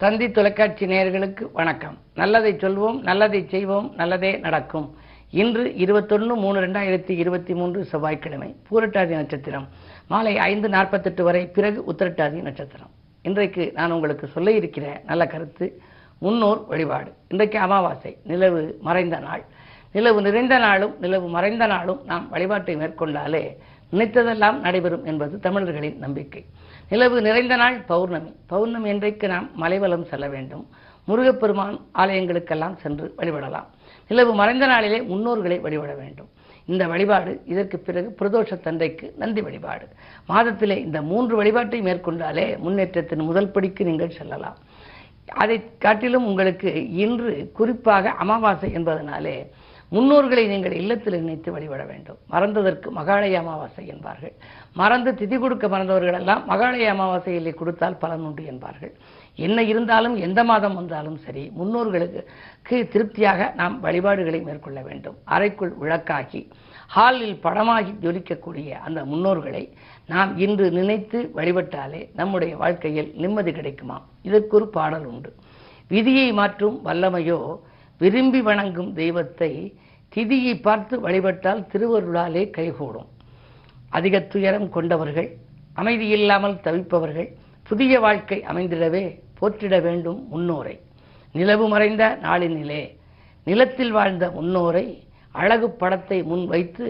தந்தி தொலைக்காட்சி நேயர்களுக்கு வணக்கம். நல்லதை சொல்வோம், நல்லதை செய்வோம், நல்லதே நடக்கும். இன்று 21/3/2023 செவ்வாய்க்கிழமை, பூரட்டாதி நட்சத்திரம் மாலை 5:48 வரை, பிறகு உத்திரட்டாதி நட்சத்திரம். இன்றைக்கு நான் உங்களுக்கு சொல்ல இருக்கிற நல்ல கருத்து முன்னோர் வழிபாடு. இன்றைக்கு அமாவாசை, நிலவு மறைந்த நாள். நிலவு நிறைந்த நாளும் நிலவு மறைந்த நாளும் நாம் வழிபாட்டை மேற்கொண்டாலே நினைத்ததெல்லாம் நடைபெறும் என்பது தமிழர்களின் நம்பிக்கை. நிலவு நிறைந்த நாள் பௌர்ணமி. பௌர்ணமி இன்றைக்கு நாம் மலைவலம் செல்ல வேண்டும். முருகப்பெருமான் ஆலயங்களுக்கெல்லாம் சென்று வழிபடலாம். நிலவு மறைந்த நாளிலே முன்னோர்களை வழிபட வேண்டும். இந்த வழிபாடு, இதற்கு பிறகு பிரதோஷத்தன்றைக்கு நந்தி வழிபாடு. மாதத்திலே இந்த 3 வழிபாட்டை மேற்கொண்டாலே முன்னேற்றத்தின் முதல் படிக்கு நீங்கள் செல்லலாம். அதை காட்டிலும் உங்களுக்கு இன்று குறிப்பாக அமாவாசை என்பதனாலே முன்னோர்களை நீங்கள் இல்லத்தில் நினைத்து வழிபட வேண்டும். மறந்ததற்கு மகாலய அமாவாசை என்பார்கள். மறந்து திதி கொடுக்க மறந்தவர்கள் எல்லாம் மகாலய அமாவாசையிலே கொடுத்தால் பலன் உண்டு என்பார்கள். என்ன இருந்தாலும் எந்த மாதம் வந்தாலும் சரி, முன்னோர்களுக்கு திருப்தியாக நாம் வழிபாடுகளை மேற்கொள்ள வேண்டும். அறைக்குள் விளக்காகி ஹாலில் படமாகி ஜொலிக்கக்கூடிய அந்த முன்னோர்களை நாம் இன்று நினைத்து வழிபட்டாலே நம்முடைய வாழ்க்கையில் நிம்மதி கிடைக்குமா? இதற்கு ஒரு பாடல் உண்டு. விதியை மாற்றும் வல்லமையோ விரும்பி வணங்கும் தெய்வத்தை திதியை பார்த்து வழிபட்டால் திருவருளாலே கைகூடும். அதிக துயரம் கொண்டவர்கள், அமைதி இல்லாமல் தவிப்பவர்கள் புதிய வாழ்க்கை அமைந்திடவே போற்றிட வேண்டும் முன்னோரை. நிலவு மறைந்த நாளினிலே நிலத்தில் வாழ்ந்த முன்னோரை அழகு படத்தை முன் வைத்து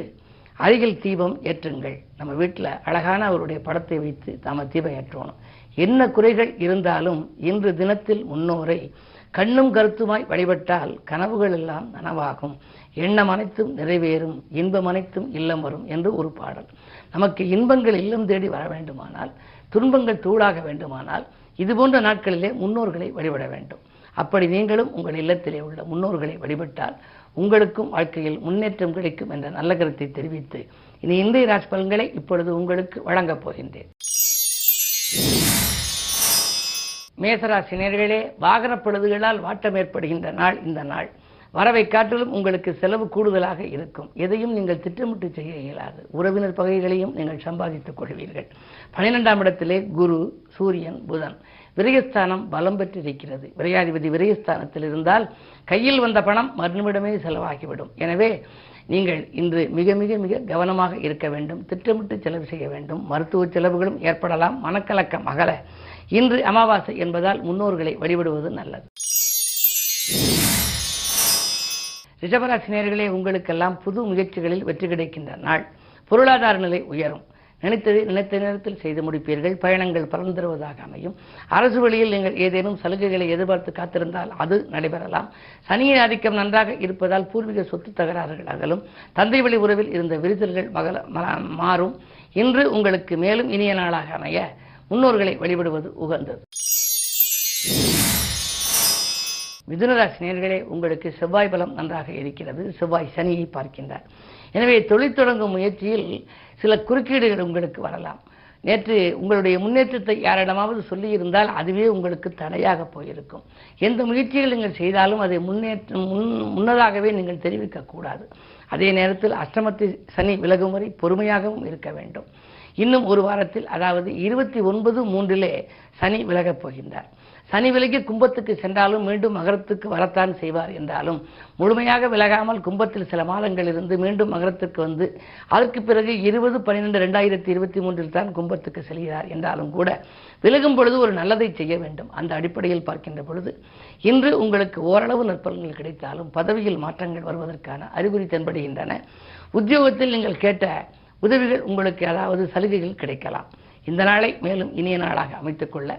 அருகில் தீபம் ஏற்றுங்கள். நம்ம வீட்டில் அழகான அவருடைய படத்தை வைத்து நாம தீபம் ஏற்றணும். என்ன குறைகள் இருந்தாலும் இன்று தினத்தில் முன்னோரை கண்ணும் கருத்துமாய் வழிபட்டால் கனவுகள் எல்லாம் நனவாகும். எண்ணம் அனைத்தும் நிறைவேறும், இன்பம் அனைத்தும் இல்லம் வரும் என்று ஒரு பாடல். நமக்கு இன்பங்கள் இல்லம் தேடி வர வேண்டுமானால், துன்பங்கள் தூளாக வேண்டுமானால், இதுபோன்ற நாட்களிலே முன்னோர்களை வழிபட வேண்டும். அப்படி நீங்களும் உங்கள் இல்லத்திலே உள்ள முன்னோர்களை வழிபட்டால் உங்களுக்கும் வாழ்க்கையில் முன்னேற்றம் கிடைக்கும் என்ற நல்ல கருத்தை தெரிவித்து இனி இன்றைய ராசி பலன்களை இப்பொழுது உங்களுக்கு வழங்கப் போகின்றேன். மேசராசி நேயர்களே, வாகன பழுதுகளால் வாட்டம் ஏற்படுகின்ற நாள் இந்த நாள். வரவை காட்டிலும் உங்களுக்கு செலவு கூடுதலாக இருக்கும். எதையும் நீங்கள் திட்டமிட்டு செய்ய இயலாது. உறவினர் பகைகளையும் நீங்கள் சம்பாதித்துக் கொள்வீர்கள். 12ஆம் இடத்திலே குரு, சூரியன், புதன். விரயஸ்தானம் பலம் பெற்றிருக்கிறது. விரையாதிபதி விரயஸ்தானத்தில் இருந்தால் கையில் வந்த பணம் மறுநிமிடமே செலவாகிவிடும். எனவே நீங்கள் இன்று மிக மிக மிக கவனமாக இருக்க வேண்டும். திட்டமிட்டு செலவு செய்ய வேண்டும். மருத்துவ செலவுகளும் ஏற்படலாம். மனக்கலக்கம் அகல இன்று அமாவாசை என்பதால் முன்னோர்களை வழிபடுவது நல்லது. ரிஷபராசி நேயர்களே, உங்களுக்கெல்லாம் புது முயற்சிகளில் வெற்றி கிடைக்கின்ற நாள். பொருளாதார நிலை உயரும். நினைத்ததை நினைத்த நேரத்தில் செய்து முடிப்பீர்கள். பயணங்கள் பலன் தருவதாக அமையும். அரசு வழியில் நீங்கள் ஏதேனும் சலுகைகளை எதிர்பார்த்து காத்திருந்தால் அது நடைபெறலாம். சனியின் ஆதிக்கம் நன்றாக இருப்பதால் பூர்வீக சொத்து தகராறுகள் அகலும். தந்தை வழி உறவில் இருந்த விரிசல்கள் மாறும். இன்று உங்களுக்கு மேலும் இனிய நாளாக அமைய முன்னோர்களை வழிபடுவது உகந்தது. மிதுனராசி நேயர்களே, உங்களுக்கு செவ்வாய் பலம் நன்றாக இருக்கிறது. செவ்வாய் சனியை பார்க்கின்றார். எனவே தொழில் தொடங்கும் முயற்சியில் சில குறுக்கீடுகள் உங்களுக்கு வரலாம். நேற்று உங்களுடைய முன்னேற்றத்தை யாரிடமாவது சொல்லியிருந்தால் அதுவே உங்களுக்கு தடையாக போயிருக்கும். எந்த முயற்சிகள் நீங்கள் செய்தாலும் அதை முன்னதாகவே நீங்கள் தெரிவிக்கக்கூடாது. அதே நேரத்தில் அஷ்டமத்தை சனி விலகும் வரை பொறுமையாகவும் இருக்க வேண்டும். இன்னும் ஒரு வாரத்தில், அதாவது 29/3 சனி விலகப் போகின்றார். சனி விலகி கும்பத்துக்கு சென்றாலும் மீண்டும் மகரத்துக்கு வரத்தான் செய்வார் என்றாலும் முழுமையாக விலகாமல் கும்பத்தில் சில மாதங்கள் இருந்து மீண்டும் மகரத்துக்கு வந்து அதற்கு பிறகு 20/12/2023 தான் கும்பத்துக்கு செல்கிறார் என்றாலும் கூட விலகும் பொழுது ஒரு நல்லதை செய்ய வேண்டும். அந்த அடிப்படையில் பார்க்கின்ற பொழுது இன்று உங்களுக்கு ஓரளவு நற்பலன்கள் கிடைத்தாலும் பதவியில் மாற்றங்கள் வருவதற்கான அறிகுறி தென்படுகின்றன. உத்தியோகத்தில் நீங்கள் கேட்ட உதவிகள் உங்களுக்கு, அதாவது சலுகைகள் கிடைக்கலாம். இந்த நாளை மேலும் இனிய நாளாக அமைத்துக் கொள்ள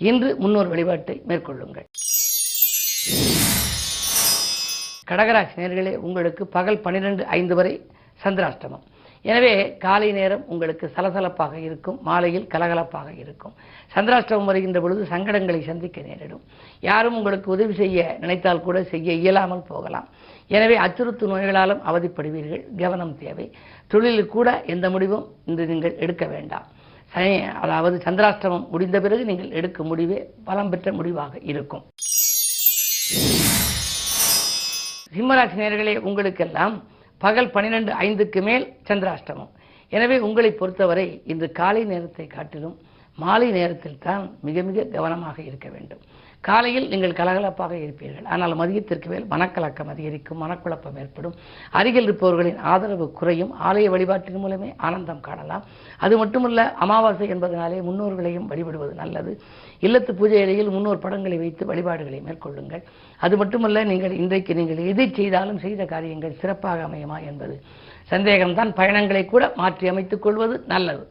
இன்று முன்னோர் வழிபாட்டை மேற்கொள்ளுங்கள். கடகராசி நேயர்களே, உங்களுக்கு பகல் 12:05 வரை சந்திராஷ்டமம். எனவே காலை நேரம் உங்களுக்கு சலசலப்பாக இருக்கும். மாலையில் கலகலப்பாக இருக்கும். சந்திராஷ்டமம் வருகின்ற பொழுது சங்கடங்களை சந்திக்க நேரிடும். யாரும் உங்களுக்கு உதவி செய்ய நினைத்தால் கூட செய்ய இயலாமல் போகலாம். எனவே அச்சுறுத்து நோய்களாலும் அவதிப்படுவீர்கள். கவனம் தேவை. தொழிலில் கூட எந்த முடிவும் இன்று நீங்கள் எடுக்க வேண்டாம். அதாவது சந்திராஷ்டமம் முடிந்த பிறகு நீங்கள் எடுக்கும் முடிவே பலம் பெற்ற முடிவாக இருக்கும். சிம்மராசி நேயர்களே, உங்களுக்கெல்லாம் பகல் 12:05 மேல் சந்திராஷ்டமம். எனவே உங்களை பொறுத்தவரை இன்று காலை நேரத்தை காட்டிலும் மாலை நேரத்தில் தான் மிக மிக கவனமாக இருக்க வேண்டும். காலையில் நீங்கள் கலகலப்பாக இருப்பீர்கள். ஆனால் மதியத்திற்கு மேல் மனக்கலக்கம் அதிகரிக்கும், மனக்குழப்பம் ஏற்படும். அருகில் இருப்பவர்களின் ஆதரவு குறையும். ஆலய வழிபாட்டின் மூலமே ஆனந்தம் காணலாம். அது மட்டுமல்ல, அமாவாசை என்பதனாலே முன்னோர்களையும் வழிபடுவது நல்லது. இல்லத்து பூஜை அறையில் முன்னோர் படங்களை வைத்து வழிபாடுகளை மேற்கொள்ளுங்கள். அது மட்டுமல்ல, இன்றைக்கு நீங்கள் எதை செய்தாலும் செய்த காரியங்கள் சிறப்பாக அமையுமா என்பது சந்தேகம்தான். பயணங்களை கூட மாற்றி அமைத்துக் கொள்வது நல்லது.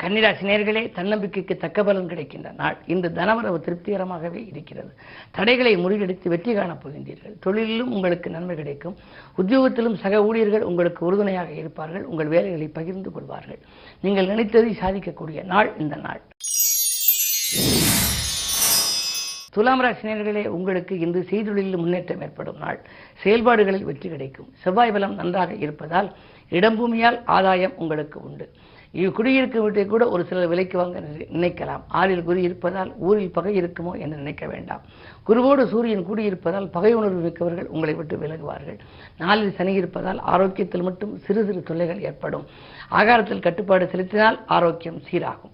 கன்னிராசி நேயர்களே, தன்னம்பிக்கைக்கு தக்க பலன் கிடைக்கின்ற நாள். இன்று தனவரவு திருப்திகரமாகவே இருக்கிறது. தடைகளை முறியடித்து வெற்றி காணப் போகின்றீர்கள். தொழிலிலும் உங்களுக்கு நன்மை கிடைக்கும். உத்தியோகத்திலும் சக ஊழியர்கள் உங்களுக்கு உறுதுணையாக இருப்பார்கள். உங்கள் வேலைகளை பகிர்ந்து கொள்வார்கள். நீங்கள் நினைத்ததை சாதிக்கக்கூடிய நாள் இந்த நாள். துலாம் ராசி நேயர்களே, உங்களுக்கு இன்று செய்தொழிலில் முன்னேற்றம் ஏற்படும் நாள். செயல்பாடுகளில் வெற்றி கிடைக்கும். செவ்வாய் பலம் நன்றாக இருப்பதால் இடம்பூமியால் ஆதாயம் உங்களுக்கு உண்டு. குடியிருக்கும் வீட்டை கூட ஒரு சிலர் விலைக்கு வாங்க நினைக்கலாம். 6ல் குரு இருப்பதால் ஊரில் பகை இருக்குமோ என்று நினைக்க வேண்டாம். குருவோடு சூரியன் கூடியிருப்பதால் பகை உணர்வு மிக்கவர்கள் உங்களை விட்டு விலகுவார்கள். 4ல் சனி இருப்பதால் ஆரோக்கியத்தில் மட்டும் சிறு சிறு தொல்லைகள் ஏற்படும். ஆகாரத்தில் கட்டுப்பாடு செலுத்தினால் ஆரோக்கியம் சீராகும்.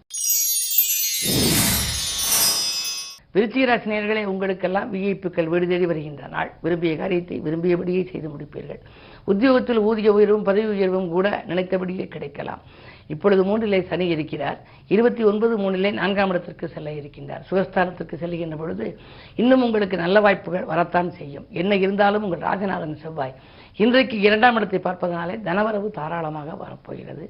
விருச்சிக ராசி நேயர்களே, உங்களுக்கெல்லாம் விஐபிக்கள் வீடு தேடி வருகின்ற நாள். விரும்பிய காரியத்தை விரும்பியபடியே செய்து முடிப்பீர்கள். உத்தியோகத்தில் ஊதிய உயர்வும் பதவி உயர்வும் கூட நினைத்தபடியே கிடைக்கலாம். இப்பொழுது 3லே சனி இருக்கிறார். 29/3 4ஆம் இடத்திற்கு செல்ல இருக்கின்றார். சுகஸ்தானத்திற்கு செல்கின்ற பொழுது இன்னும் உங்களுக்கு நல்ல வாய்ப்புகள் வரத்தான் செய்யும். என்ன இருந்தாலும் உங்கள் ராஜநாதன் செவ்வாய் இன்றைக்கு 2ஆம் இடத்தை பார்ப்பதனாலே தனவரவு தாராளமாக வரப்போகிறது.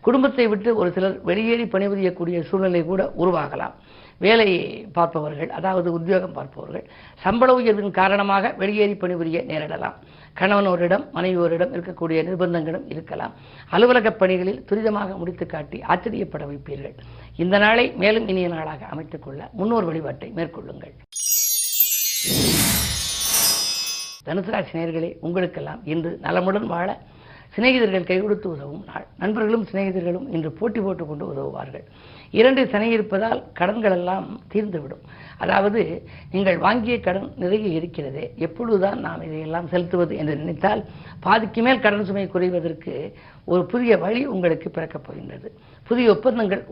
குடும்பத்தை விட்டு ஒரு சிலர் வெளியேறி பணிபுரியக்கூடிய சூழ்நிலை கூட உருவாகலாம். வேலை பார்ப்பவர்கள், அதாவது உத்தியோகம் பார்ப்பவர்கள், சம்பள உயர்வின் காரணமாக வெளியேறி பணிபுரிய நேரிடலாம். கணவனோரிடம் மனைவியோரிடம் இருக்கக்கூடிய நிர்பந்தங்களும் இருக்கலாம். அலுவலக பணிகளில் துரிதமாக முடித்து காட்டி ஆச்சரியப்பட வைப்பீர்கள். இந்த நாளை மேலும் இனிய நாளாக அமைத்துக் கொள்ள முன்னோர் வழிபாட்டை மேற்கொள்ளுங்கள். தனுசு ராசி நேயர்களே, உங்களுக்கெல்லாம் இன்று நலமுடன் வாழ சிநேகிதர்கள் கை கொடுத்து உதவும் நாள். நண்பர்களும் சிநேகிதர்களும் இன்று போட்டி போட்டுக்கொண்டு உதவுவார்கள். 2 சனி இருப்பதால் கடன்கள் எல்லாம் தீர்ந்துவிடும். அதாவது நீங்கள் வாங்கிய கடன் நிறைய இருக்கிறதே, எப்பொழுதுதான் நாம் இதையெல்லாம் செலுத்துவது என்று நினைத்தால் பாதிக்கு மேல் கடன் சுமை குறைவதற்கு ஒரு புதிய வழி உங்களுக்கு பிறக்கப் போகின்றது. புதிய ஒப்பந்தங்கள்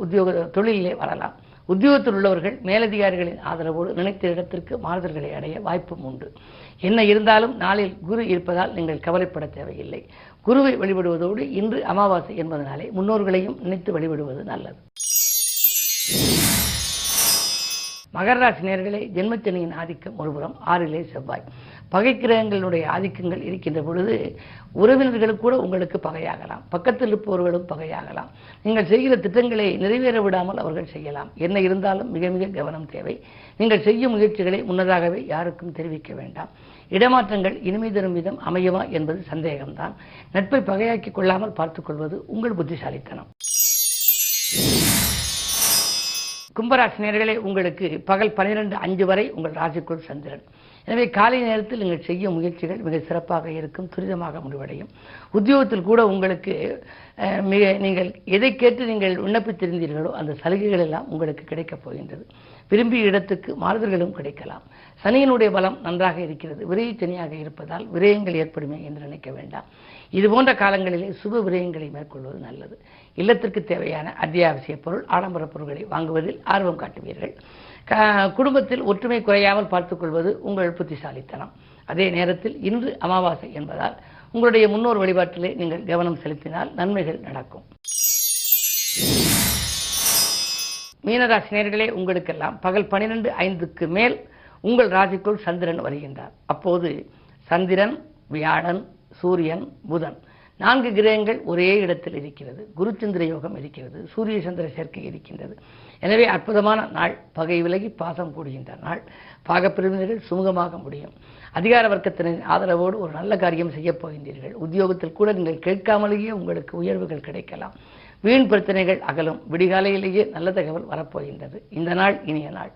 தொழிலிலே வரலாம். உத்தியோகத்தில் உள்ளவர்கள் மேலதிகாரிகளின் ஆதரவோடு நினைத்த இடத்திற்கு மாறுதல்களை அடைய வாய்ப்பும் உண்டு. என்ன இருந்தாலும் நாளில் குரு இருப்பதால் நீங்கள் கவலைப்பட தேவையில்லை. குருவை வழிபடுவதோடு இன்று அமாவாசை என்பதனாலே முன்னோர்களையும் நினைத்து வழிபடுவது நல்லது. மகர ராசி நேயர்களே, ஜென்மச்சனியின் ஆதிக்கம் ஒருபுறம், 6லே செவ்வாய். பகை கிரகங்களுடைய ஆதிக்கங்கள் இருக்கின்ற பொழுது உறவினர்களுக்கு கூட உங்களுக்கு பகையாகலாம். பக்கத்தில் இருப்பவர்களும் பகையாகலாம். நீங்கள் செய்கிற திட்டங்களை நிறைவேற விடாமல் அவர்கள் செய்யலாம். என்ன இருந்தாலும் மிக மிக கவனம் தேவை. நீங்கள் செய்யும் முயற்சிகளை முன்னதாகவே யாருக்கும் தெரிவிக்க வேண்டாம். இடமாற்றங்கள் இனிமை தரும் விதம் அமையுமா என்பது சந்தேகம்தான். நட்பை பகையாக்கிக் கொள்ளாமல் பார்த்துக் கொள்வது உங்கள் புத்திசாலித்தனம். கும்பராசி நேயர்களே, உங்களுக்கு பகல் 12:05 வரை உங்கள் ராசிக்குள் சந்திரன். எனவே காலை நேரத்தில் நீங்கள் செய்யும் முயற்சிகள் மிக சிறப்பாக இருக்கும், துரிதமாக முடிவடையும். உத்தியோகத்தில் கூட உங்களுக்கு நீங்கள் எதை கேட்டு நீங்கள் விண்ணப்பித்திருந்தீர்களோ அந்த சலுகைகள் எல்லாம் உங்களுக்கு கிடைக்கப் போகின்றது. விரும்பிய இடத்துக்கு மாறுதல்களும் கிடைக்கலாம். சனியினுடைய பலம் நன்றாக இருக்கிறது. விரைய சனியாக இருப்பதால் விரயங்கள் ஏற்படுமே என்று நினைக்க வேண்டாம். இதுபோன்ற காலங்களிலே சுப விரயங்களை மேற்கொள்வது நல்லது. இல்லத்திற்கு தேவையான அத்தியாவசிய பொருள், ஆடம்பர பொருட்களை வாங்குவதில் ஆர்வம் காட்டுவீர்கள். குடும்பத்தில் ஒற்றுமை குறையாமல் பார்த்துக் கொள்வது உங்கள் புத்திசாலித்தனம். அதே நேரத்தில் இன்று அமாவாசை என்பதால் உங்களுடைய முன்னோர் வழிபாட்டிலே நீங்கள் கவனம் செலுத்தினால் நன்மைகள் நடக்கும். மீனராசி நேயர்களே, உங்களுக்கெல்லாம் பகல் 12:05 மேல் உங்கள் ராசிக்குள் சந்திரன் வருகின்றார். அப்போது சந்திரன், வியாழன், சூரியன், புதன் 4 கிரகங்கள் ஒரே இடத்தில் இருக்கிறது. குரு சந்திர யோகம் இருக்கிறது. சூரிய சந்திர சேர்க்கை இருக்கின்றது. எனவே அற்புதமான நாள். பகை விலகி பாசம் கூடுகின்ற நாள். பாகப்பிரிவினர்கள் சுமூகமாக முடியும். அதிகார வர்க்கத்தினரின் ஆதரவோடு ஒரு நல்ல காரியம் செய்யப் போகின்றீர்கள். உத்தியோகத்தில் கூட நீங்கள் கேட்காமலேயே உங்களுக்கு உயர்வுகள் கிடைக்கலாம். வீண் பிரச்சனைகள் அகலும். விடிகாலையிலேயே நல்ல தகவல் வரப்போகின்றது. இந்த நாள் இனிய நாள்.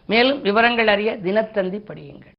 மேலும் விவரங்கள் அறிய தினத்தந்தி படியுங்கள்.